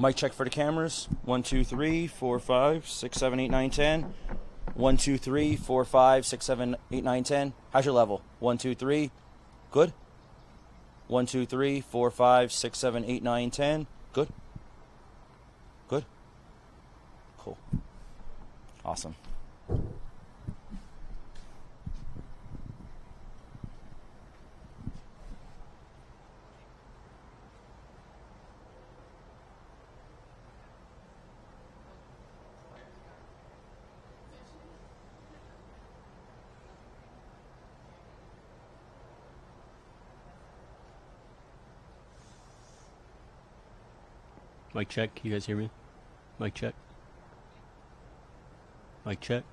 Mic check for the cameras. 1, 2, 3, 4, 5, 6, 7, 8, 9, 10. 1, 2, 3, 4, 5, 6, 7, 8, 9, 10. How's your level? 1, 2, 3. Good. 1, 2, 3, 4, 5, 6, 7, 8, 9, 10. Good. Good. Cool. Awesome. Mic check. Can you guys hear me? Mic check. Mic check.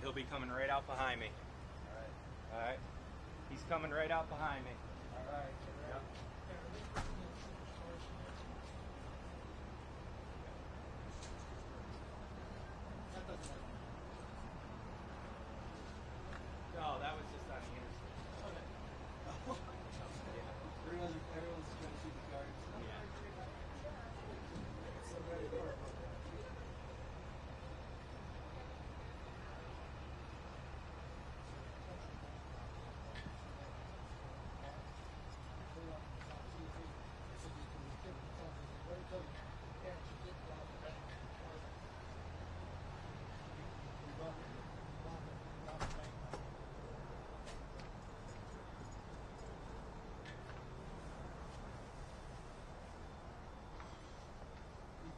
He'll be coming right out behind me. All right. He's coming right out behind me. All right. Yep. No, that was just on the interstate. Okay. Everyone's trying to shoot the cards. Yeah. So ready for it.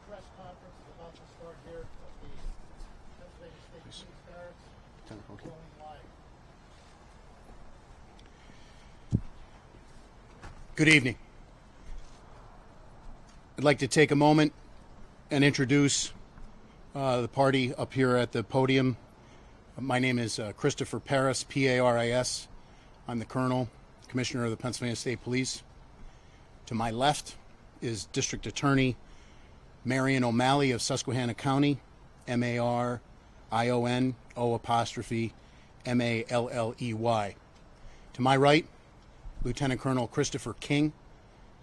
Press conference is about to start here at the Pennsylvania State Police Barracks. Okay. Going live. Good evening. I'd like to take a moment and introduce the party up here at the podium. My name is Christopher Paris, P-A-R-I-S. I'm the Colonel, Commissioner of the Pennsylvania State Police. To my left is District Attorney Marion O'Malley of Susquehanna County, M-A-R-I-O-N-O''-M-A-L-L-E-Y. To my right, Lieutenant Colonel Christopher King,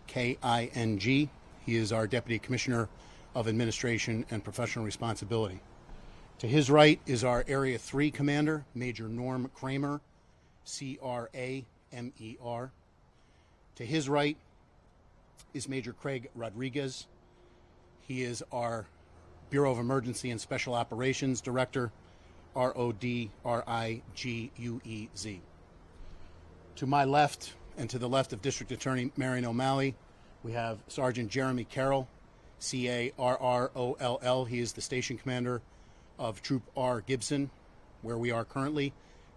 K-I-N-G. He is our Deputy Commissioner of Administration and Professional Responsibility. To his right is our Area 3 Commander, Major Norm Kramer, C-R-A-M-E-R. To his right is Major Craig Rodriguez. He is our Bureau of Emergency and Special Operations Director, R-O-D-R-I-G-U-E-Z. To my left and to the left of District Attorney Marion O'Malley, we have Sergeant Jeremy Carroll, C-A-R-R-O-L-L. He is the Station Commander of Troop R Gibson, where we are currently,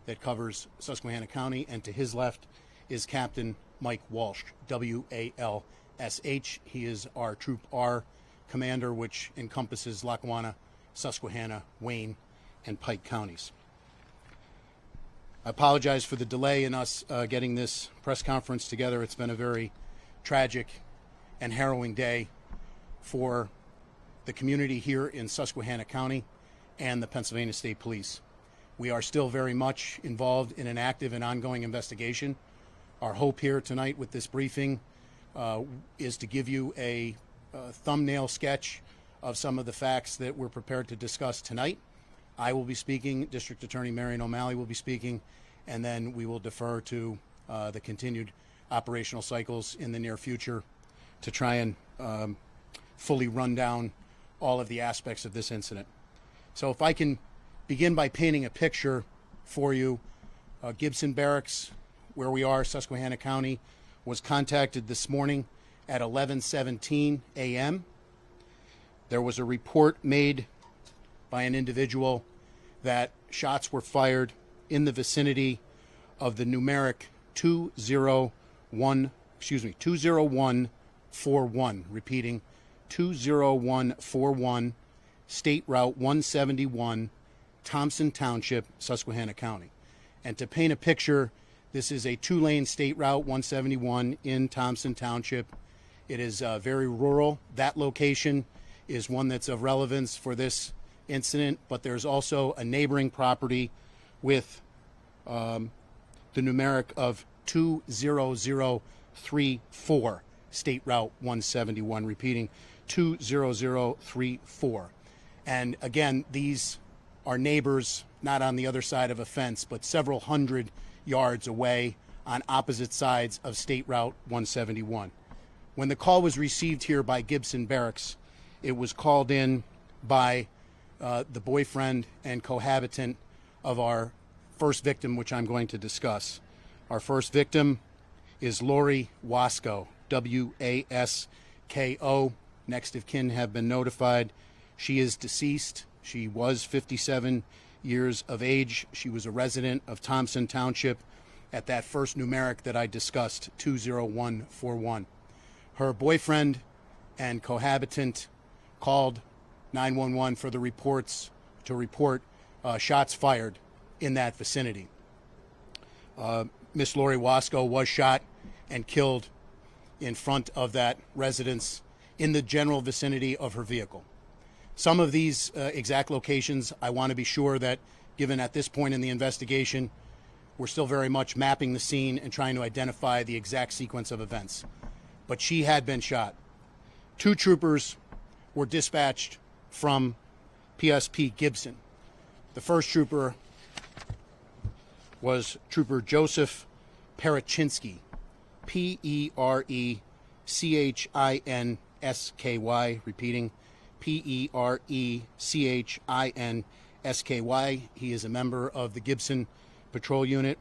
that covers Susquehanna County. And to his left is Captain Mike Walsh, W-A-L-S-H. He is our Troop R Commander, which encompasses Lackawanna, Susquehanna, Wayne, and Pike counties. I apologize for the delay in us getting this press conference together. It's been a very tragic and harrowing day for the community here in Susquehanna County and the Pennsylvania State Police. We are still very much involved in an active and ongoing investigation. Our hope here tonight with this briefing is to give you a thumbnail sketch of some of the facts that we're prepared to discuss tonight. I will be speaking, District Attorney Marion O'Malley will be speaking, and then we will defer to the continued operational cycles in the near future to try and fully run down all of the aspects of this incident. So if I can begin by painting a picture for you, Gibson Barracks, where we are, Susquehanna County, was contacted this morning at 11:17 a.m. There was a report made by an individual that shots were fired in the vicinity of the numeric 20141, repeating 20141, State Route 171, Thompson Township, Susquehanna County. And to paint a picture, this is a two-lane State Route 171 in Thompson Township. It is very rural. That location is one that's of relevance for this incident, but there's also a neighboring property with the numeric of 20034, State Route 171, repeating 20034. And again, these are neighbors, not on the other side of a fence, but several hundred yards away on opposite sides of State Route 171. When the call was received here by Gibson Barracks, it was called in by the boyfriend and cohabitant of our first victim, which I'm going to discuss. Our first victim is Lori Wasco, W-A-S-K-O. Next of kin have been notified. She is deceased. She was 57 years of age. She was a resident of Thompson Township at that first numeric that I discussed, 20141. Her boyfriend and cohabitant called 911 for the reports to report shots fired in that vicinity. Miss Lori Wasco was shot and killed in front of that residence in the general vicinity of her vehicle. Some of these exact locations, I want to be sure that, given at this point in the investigation, we're still very much mapping the scene and trying to identify the exact sequence of events. But she had been shot. 2 troopers were dispatched from PSP Gibson. The first trooper was Trooper Joseph Perechinsky, P-E-R-E-C-H-I-N-S-K-Y, repeating P-E-R-E-C-H-I-N-S-K-Y. He is a member of the Gibson Patrol Unit.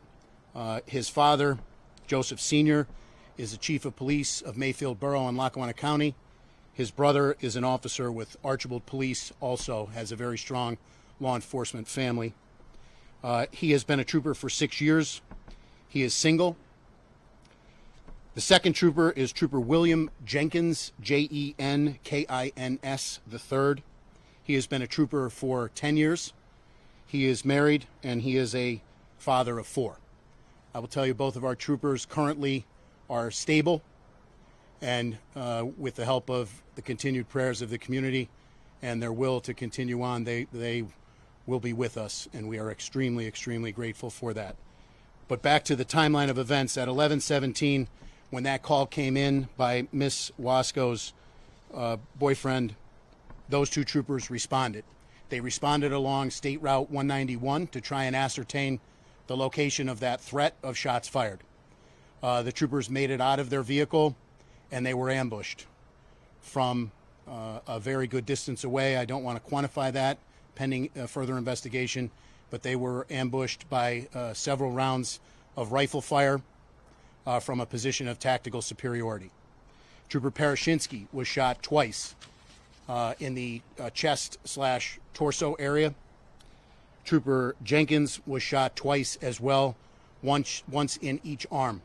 His father, Joseph Sr., is the Chief of Police of Mayfield Borough in Lackawanna County. His brother is an officer with Archibald Police, also has a very strong law enforcement family. He has been a trooper for 6 years. He is single. The second trooper is Trooper William Jenkins, Jenkins III. He has been a trooper for 10 years. He is married, and he is a father of 4. I will tell you, both of our troopers currently are stable, and with the help of the continued prayers of the community and their will to continue on, they will be with us, and we are extremely, extremely grateful for that. But back to the timeline of events. At 11:17, when that call came in by Miss Wasco's boyfriend, those 2 troopers responded. They responded along State Route 191 to try and ascertain the location of that threat of shots fired. The troopers made it out of their vehicle, and they were ambushed from a very good distance away. I don't want to quantify that pending further investigation, but they were ambushed by several rounds of rifle fire from a position of tactical superiority. Trooper Perechinsky was shot twice in the chest/torso area. Trooper Jenkins was shot twice as well, once in each arm.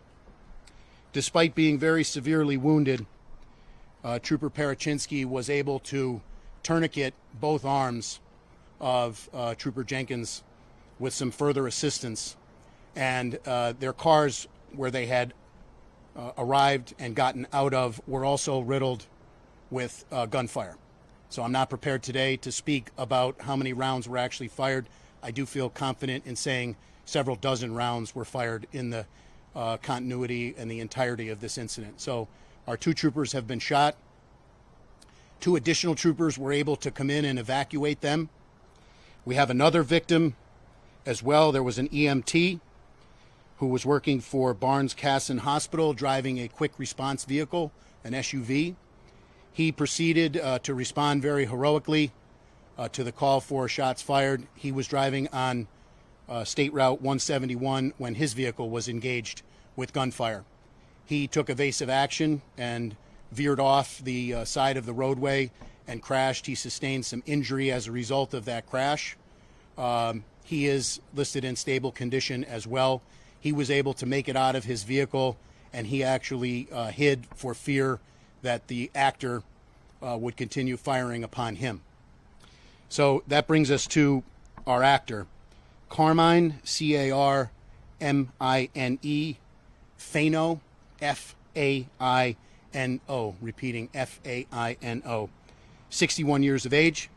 Despite being very severely wounded, Trooper Perechinsky was able to tourniquet both arms of Trooper Jenkins with some further assistance, and their cars where they had arrived and gotten out of were also riddled with gunfire. So I'm not prepared today to speak about how many rounds were actually fired. I do feel confident in saying several dozen rounds were fired in the continuity and the entirety of this incident. So our 2 troopers have been shot. 2 additional troopers were able to come in and evacuate them. We have another victim as well. There was an EMT who was working for Barnes-Casson Hospital driving a quick response vehicle, an SUV. He proceeded to respond very heroically to the call for shots fired. He was driving on State Route 171 when his vehicle was engaged with gunfire. He took evasive action and veered off the side of the roadway and crashed. He sustained some injury as a result of that crash. He is listed in stable condition as well. He was able to make it out of his vehicle, and he actually hid for fear that the actor would continue firing upon him. So that brings us to our actor, Carmine, C-A-R-M-I-N-E, Faino, F-A-I-N-O, repeating F-A-I-N-O, 61 years of age.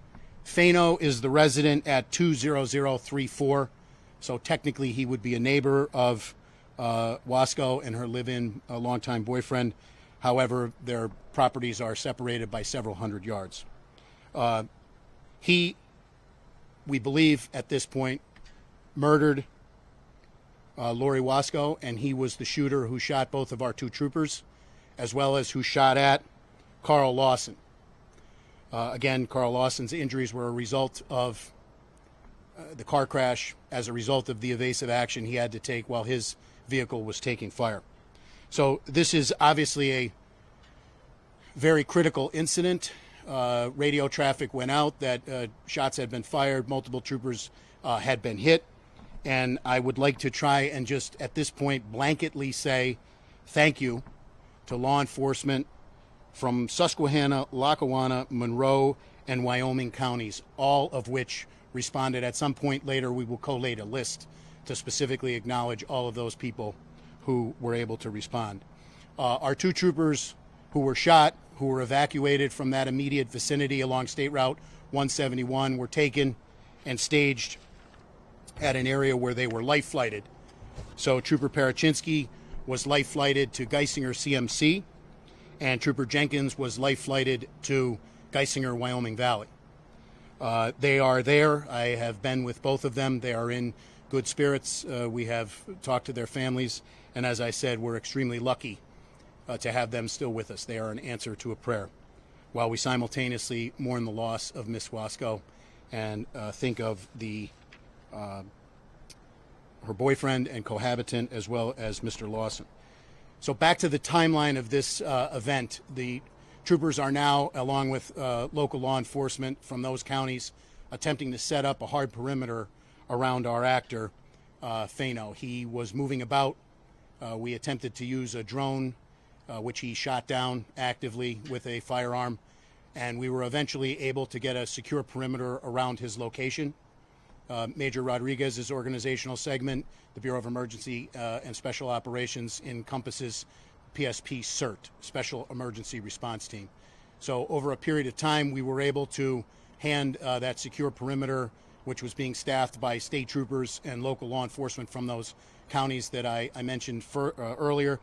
Faino is the resident at 20034, so technically he would be a neighbor of Wasco and her live-in longtime boyfriend. However, their properties are separated by several hundred yards. He, we believe at this point, murdered Lori Wasco, and he was the shooter who shot both of our two troopers, as well as who shot at Carl Lawson. Again, Carl Lawson's injuries were a result of the car crash as a result of the evasive action he had to take while his vehicle was taking fire. So this is obviously a very critical incident. Radio traffic went out that shots had been fired, multiple troopers had been hit, and I would like to try and just at this point blanketly say thank you to law enforcement from Susquehanna, Lackawanna, Monroe, and Wyoming counties, all of which responded. At some point later, we will collate a list to specifically acknowledge all of those people who were able to respond. Our two troopers who were shot, who were evacuated from that immediate vicinity along State Route 171, were taken and staged at an area where they were life flighted. So Trooper Parachinsky was life flighted to Geisinger CMC, and Trooper Jenkins was life flighted to Geisinger, Wyoming Valley. They are there. I have been with both of them. They are in good spirits. We have talked to their families, and as I said, we're extremely lucky to have them still with us. They are an answer to a prayer, while we simultaneously mourn the loss of Miss Wasco and think of her boyfriend and cohabitant, as well as Mr. Lawson. So back to the timeline of this event. The troopers are now, along with local law enforcement from those counties, attempting to set up a hard perimeter around our actor, Faino. He was moving about. We attempted to use a drone, which he shot down actively with a firearm, and we were eventually able to get a secure perimeter around his location. Major Rodriguez's organizational segment, the Bureau of Emergency and Special Operations, encompasses PSP CERT, Special Emergency Response Team. So over a period of time, we were able to hand that secure perimeter, which was being staffed by state troopers and local law enforcement from those counties that I mentioned earlier,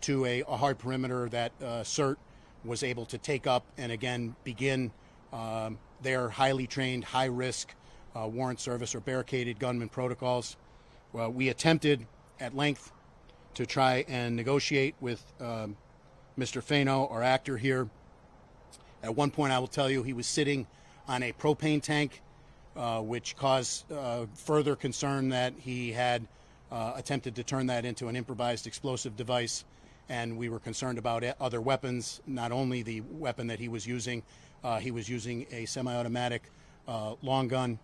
to a hard perimeter that CERT was able to take up and again begin their highly trained, high-risk warrant service or barricaded gunman protocols. Well, we attempted at length to try and negotiate with Mr. Faino, our actor here. At one point, I will tell you, he was sitting on a propane tank, which caused further concern that he had attempted to turn that into an improvised explosive device, and we were concerned about other weapons, not only the weapon that he was using a semi-automatic long gun,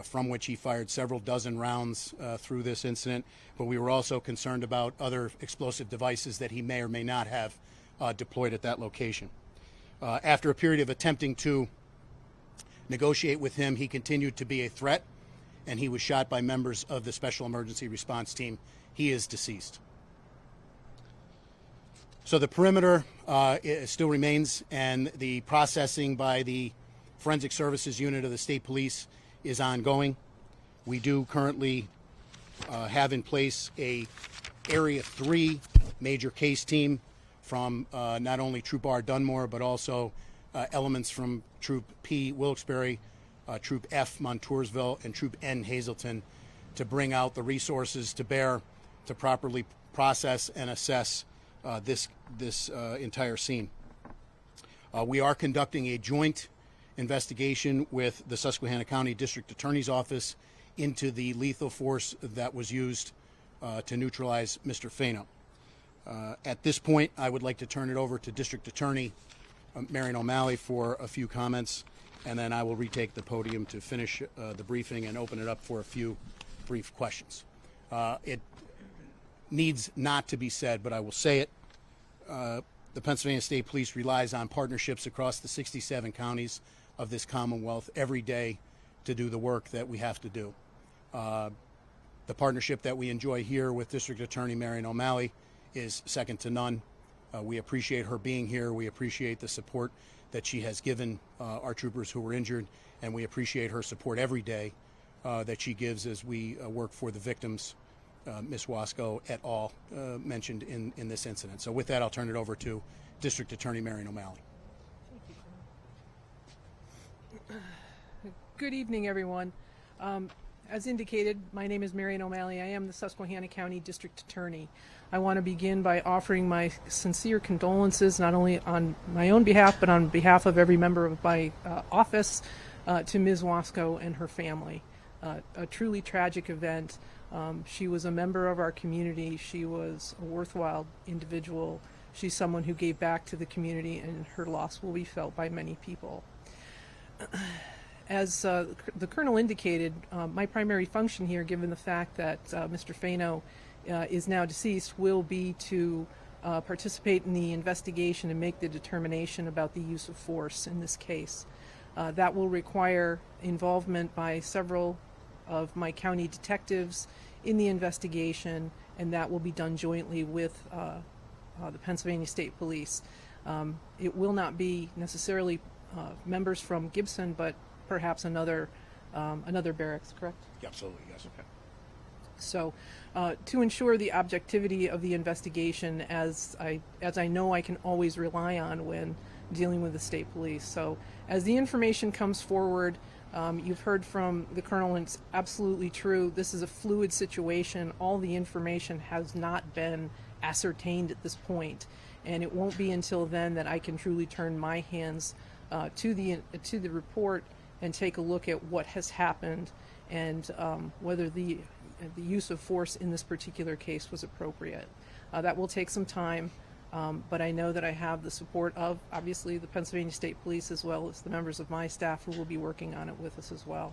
from which he fired several dozen rounds through this incident, but we were also concerned about other explosive devices that he may or may not have deployed at that location. After a period of attempting to negotiate with him, he continued to be a threat, and he was shot by members of the Special Emergency Response Team. He is deceased. So the perimeter still remains, and the processing by the Forensic Services Unit of the State Police is ongoing. We do currently have in place a Area 3 major case team from not only Troop R Dunmore, but also elements from Troop P Wilkes-Barre, Troop F, Montoursville, and Troop N, Hazleton, to bring out the resources to bear to properly process and assess this entire scene. We are conducting a joint investigation with the Susquehanna County District Attorney's Office into the lethal force that was used to neutralize Mr. Fano. At this point, I would like to turn it over to District Attorney Marion O'Malley for a few comments, and then I will retake the podium to finish the briefing and open it up for a few brief questions. It needs not to be said, but I will say it. The Pennsylvania State Police relies on partnerships across the 67 counties of this Commonwealth every day to do the work that we have to do. The partnership that we enjoy here with District Attorney Marion O'Malley is second to none. We appreciate her being here. We appreciate the support that she has given our troopers who were injured, and we appreciate her support every day that she gives as we work for the victims, Ms. Wasco et al. Mentioned in this incident. So with that, I'll turn it over to District Attorney Marion O'Malley. Good evening, everyone. As indicated, my name is Marion O'Malley. I am the Susquehanna County District Attorney. I want to begin by offering my sincere condolences, not only on my own behalf, but on behalf of every member of my office, to Ms. Wasco and her family. A truly tragic event. She was a member of our community. She was a worthwhile individual. She's someone who gave back to the community, and her loss will be felt by many people. As the Colonel indicated, my primary function here, given the fact that Mr. Fano is now deceased, will be to participate in the investigation and make the determination about the use of force in this case. That will require involvement by several of my county detectives in the investigation, and that will be done jointly with the Pennsylvania State Police. It will not be necessarily members from Gibson, but perhaps another barracks, correct? Absolutely, yes. Okay. So, to ensure the objectivity of the investigation, as I know I can always rely on when dealing with the state police. So, as the information comes forward, you've heard from the Colonel, and it's absolutely true. This is a fluid situation. All the information has not been ascertained at this point, and it won't be until then that I can truly turn my hands to the report and take a look at what has happened and whether the use of force in this particular case was appropriate. That will take some time, but I know that I have the support of, obviously, the Pennsylvania State Police, as well as the members of my staff who will be working on it with us as well.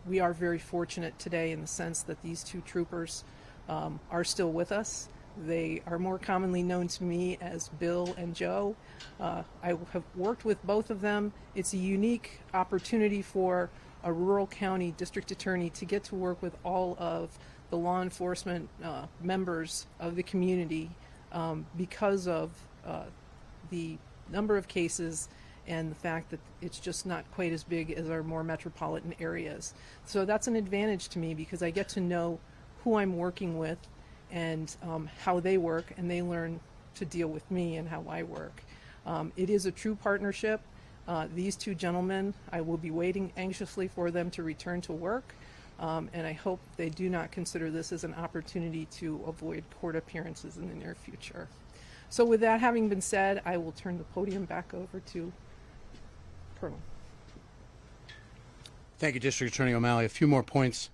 We are very fortunate today in the sense that these two troopers are still with us. They are more commonly known to me as Bill and Joe. I have worked with both of them. It's a unique opportunity for a rural county district attorney to get to work with all of the law enforcement members of the community because of the number of cases and the fact that it's just not quite as big as our more metropolitan areas. So that's an advantage to me because I get to know who I'm working with and how they work, and they learn to deal with me and how I work. It is a true partnership. These two gentlemen, I will be waiting anxiously for them to return to work, and I hope they do not consider this as an opportunity to avoid court appearances in the near future. So with that having been said, I will turn the podium back over to Colonel. Thank you, District Attorney O'Malley. A few more points.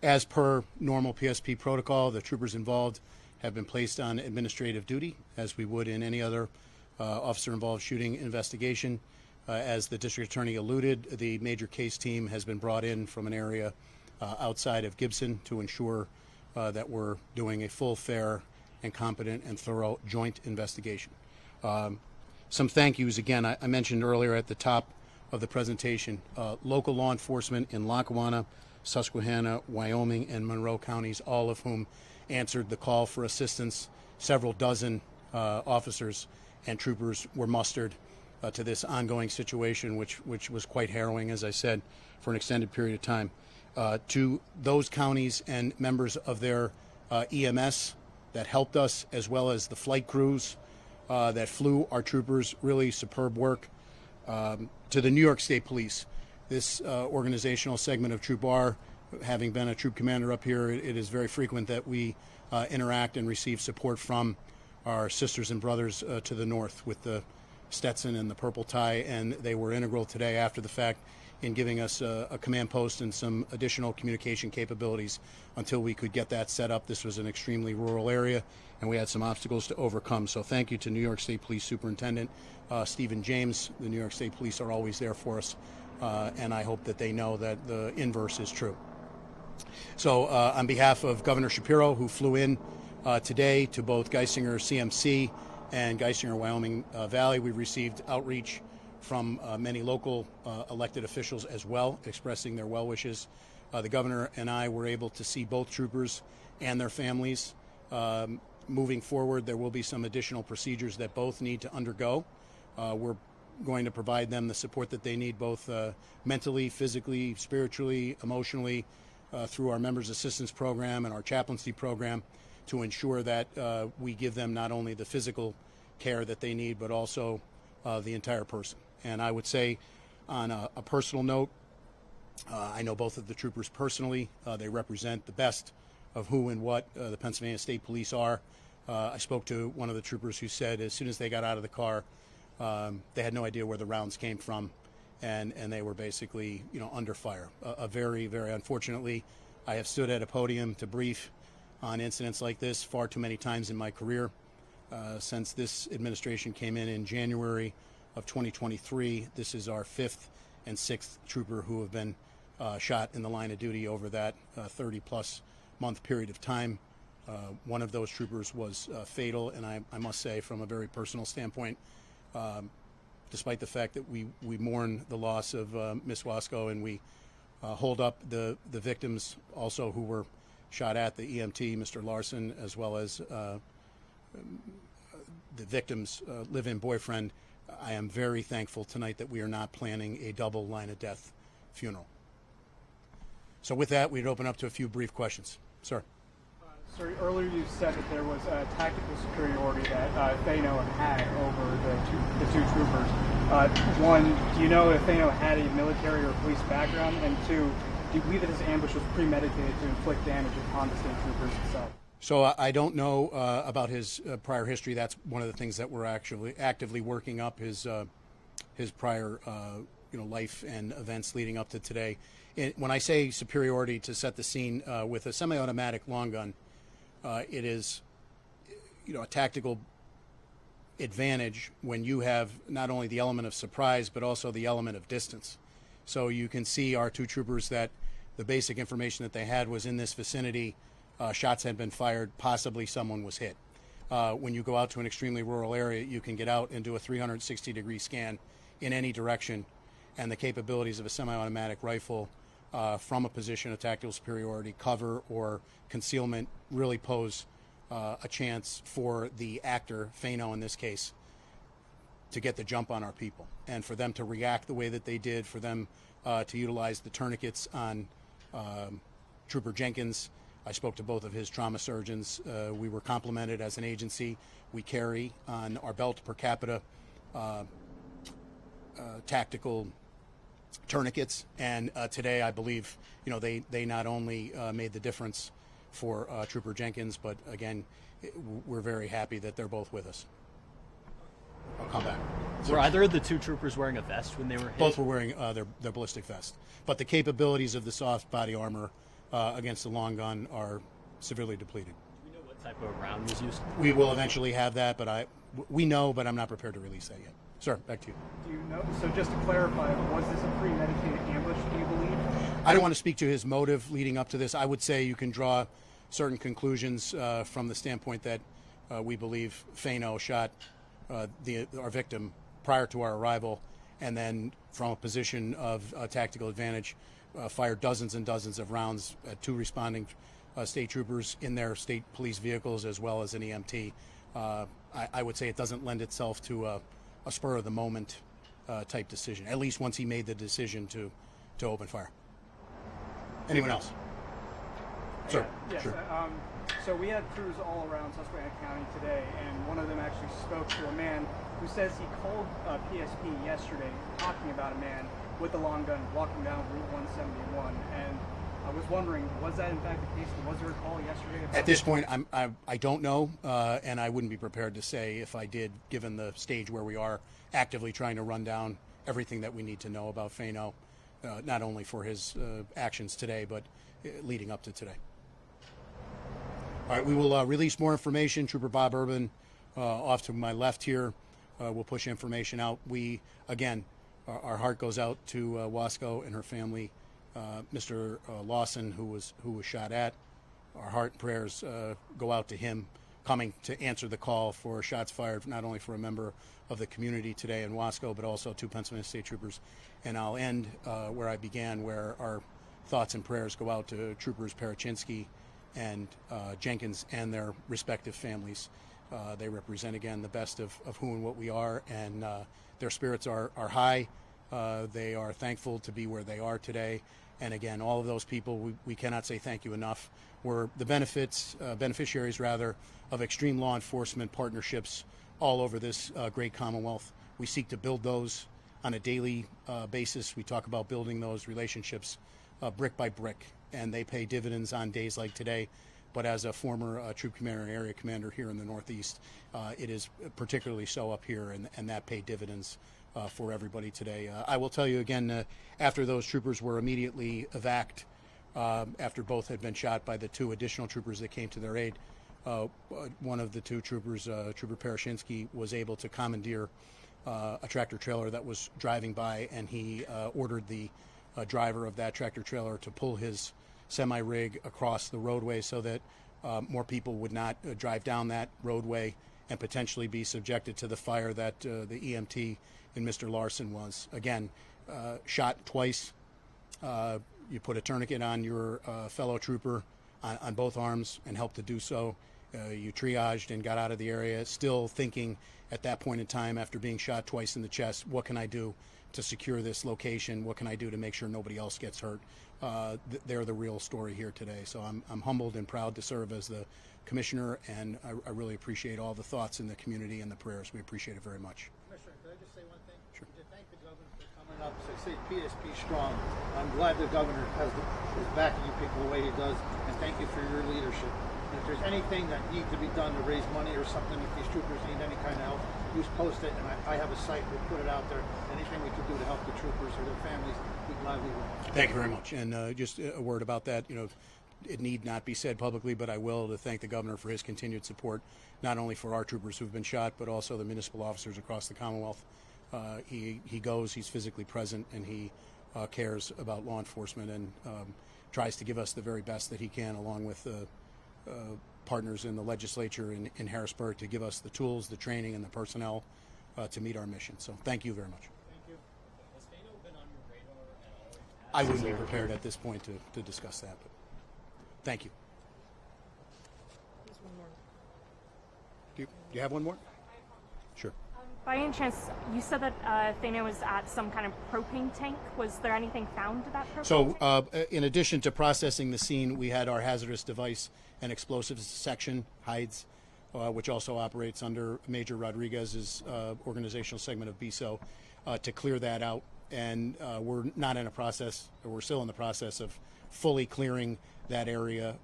As per normal PSP protocol, the troopers involved have been placed on administrative duty, as we would in any other officer-involved shooting investigation. As the District Attorney alluded, the major case team has been brought in from an area outside of Gibson to ensure that we're doing a full, fair, and competent and thorough joint investigation. Some thank yous, again, I mentioned earlier at the top of the presentation, local law enforcement in Lackawanna, Susquehanna, Wyoming, and Monroe counties, all of whom answered the call for assistance. Several dozen officers and troopers were mustered to this ongoing situation, which was quite harrowing, as I said, for an extended period of time. To those counties and members of their EMS that helped us, as well as the flight crews that flew our troopers, really superb work. To the New York State Police, this organizational segment of Troop R, having been a troop commander up here, it is very frequent that we interact and receive support from our sisters and brothers to the north with the Stetson and the purple tie, and they were integral today after the fact in giving us a command post and some additional communication capabilities until we could get that set up. This was an extremely rural area, and we had some obstacles to overcome. So thank you to New York State Police Superintendent Stephen James. The New York State Police are always there for us, and I hope that they know that the inverse is true. So on behalf of Governor Shapiro, who flew in today to both Geisinger CMC and Geisinger Wyoming Valley, we received outreach from many local elected officials as well, expressing their well wishes. The governor and I were able to see both troopers and their families. Moving forward, there will be some additional procedures that both need to undergo. We're going to provide them the support that they need, both mentally, physically, spiritually, emotionally, through our Members Assistance Program and our chaplaincy program, to ensure that we give them not only the physical care that they need, but also the entire person. And I would say, on a personal note, I know both of the troopers personally. They represent the best of who and what the Pennsylvania State Police are. I spoke to one of the troopers who said as soon as they got out of the car, they had no idea where the rounds came from, and they were basically, under fire. Very, very unfortunately, I have stood at a podium to brief on incidents like this far too many times in my career. Since this administration came in January of 2023, this is our 5th and 6th trooper who have been shot in the line of duty over that 30-plus month period of time. One of those troopers was fatal, and I must say, from a very personal standpoint, despite the fact that we mourn the loss of Miss Wasco, and we hold up the victims also who were shot at, the EMT, Mr. Larson, as well as the victim's live-in boyfriend. I am very thankful tonight that we are not planning a double line of death funeral. So with that, we'd open up to a few brief questions. Sir. Sir, earlier you said that there was a tactical superiority that Fano had over the two troopers. One, do you know if Fano had a military or police background? And two, do you believe that this ambush was premeditated to inflict damage upon the state troopers itself? So I don't know about his prior history. That's one of the things that we're actually actively working up, his prior life and events leading up to today. When I say superiority, to set the scene, with a semi-automatic long gun, it is a tactical advantage when you have not only the element of surprise but also the element of distance. So you can see our two troopers that the basic information that they had was in this vicinity. Shots had been fired, possibly someone was hit. When you go out to an extremely rural area, you can get out and do a 360-degree scan in any direction, and the capabilities of a semi-automatic rifle from a position of tactical superiority, cover, or concealment really pose a chance for the actor, Fano in this case, to get the jump on our people, and for them to react the way that they did, for them to utilize the tourniquets on Trooper Jenkins. I spoke to both of his trauma surgeons. We were complimented as an agency. We carry on our belt per capita tactical tourniquets, and today I believe they not only made the difference for Trooper Jenkins, but again, we're very happy that they're both with us. I'll come back. Were either of the two troopers wearing a vest when they were hit? Both were wearing their ballistic vest, but the capabilities of the soft body armor against the long gun are severely depleted. Do we know what type of round was used? We will eventually have that, but we know, but I'm not prepared to release that yet. Sir, back to you. Do you know? So just to clarify, was this a premeditated ambush, do you believe? I don't want to speak to his motive leading up to this. I would say you can draw certain conclusions from the standpoint that we believe Fano shot our victim prior to our arrival, and then from a position of tactical advantage, fired dozens and dozens of rounds at two responding state troopers in their state police vehicles, as well as an EMT. I would say it doesn't lend itself to a spur of the moment type decision, at least once he made the decision to open fire. Anyone else? Sir. Yes. Sure. So we had crews all around Susquehanna County today, and one of them actually spoke to a man who says he called PSP yesterday talking about a man with a long gun walking down Route 171. And I was wondering, was that in fact the case? Was there a call yesterday? At this point, I don't know, and I wouldn't be prepared to say if I did, given the stage where we are actively trying to run down everything that we need to know about Fano, not only for his actions today, but leading up to today. All right, we will release more information. Trooper Bob Urban, off to my left here, will push information out. We, again, our heart goes out to Wasco and her family. Mr. Lawson, who was shot at. Our heart and prayers go out to him, coming to answer the call for shots fired, not only for a member of the community today in Wasco, but also 2 Pennsylvania State Troopers. And I'll end where I began, where our thoughts and prayers go out to Troopers Parachinsky and Jenkins and their respective families. They represent, again, the best of who and what we are, and their spirits are high. They are thankful to be where they are today. And again, all of those people, we cannot say thank you enough. We're the beneficiaries rather, of extreme law enforcement partnerships all over this great Commonwealth. We seek to build those on a daily basis. We talk about building those relationships brick by brick, and they pay dividends on days like today. But as a former troop commander and area commander here in the Northeast, it is particularly so up here, and that paid dividends for everybody today. I will tell you again, after those troopers were immediately evac'd, after both had been shot by the 2 additional troopers that came to their aid, one of the 2 troopers, Trooper Parachinsky, was able to commandeer a tractor trailer that was driving by, and he ordered the driver of that tractor trailer to pull his semi-rig across the roadway so that more people would not drive down that roadway and potentially be subjected to the fire that the EMT and Mr. Larson was. Again, shot twice. You put a tourniquet on your fellow trooper on both arms and helped to do so. You triaged and got out of the area, still thinking at that point in time, after being shot twice in the chest, what can I do to secure this location? What can I do to make sure nobody else gets hurt? They're the real story here today. So I'm humbled and proud to serve as the commissioner, and I really appreciate all the thoughts in the community and the prayers. We appreciate it very much. Commissioner, could I just say one thing? Sure. To thank the governor for coming up to say PSP strong. I'm glad the governor is backing you people the way he does, and thank you for your leadership. And if there's anything that needs to be done to raise money or something, if these troopers need any kind of help, you post it, and I have a site. We'll put it out there. Anything we can do to help the troopers or their families, we gladly will. Thank you very much. And just a word about that, it need not be said publicly, but I will, to thank the governor for his continued support, not only for our troopers who've been shot, but also the municipal officers across the Commonwealth. He goes, he's physically present, and he cares about law enforcement and tries to give us the very best that he can, along with partners in the legislature in Harrisburg, to give us the tools, the training, and the personnel to meet our mission. So thank you very much. Thank you. Has Fano been on your radar at all? I wouldn't be prepared at this point to discuss that, but thank you. There's one more. Do you have one more? Sure. By any chance, you said that Fano was at some kind of propane tank. Was there anything found to that propane tank? So in addition to processing the scene, we had our hazardous device and explosives section, HIDES, which also operates under Major Rodriguez's organizational segment of BISO, to clear that out. And we're still in the process of fully clearing that area,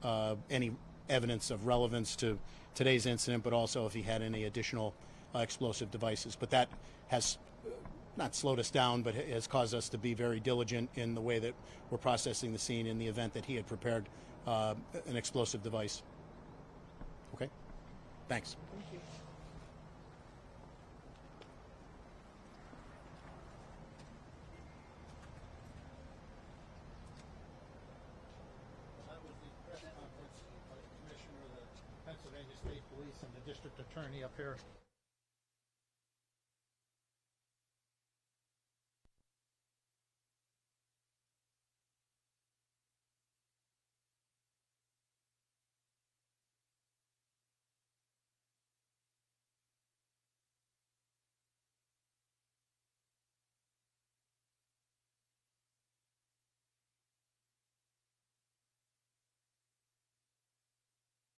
any evidence of relevance to today's incident, but also if he had any additional explosive devices. But that has not slowed us down, but has caused us to be very diligent in the way that we're processing the scene in the event that he had prepared an explosive device. Okay? Thanks. Thank you. That was the press conference by the Commissioner of the Pennsylvania State Police and the District Attorney up here.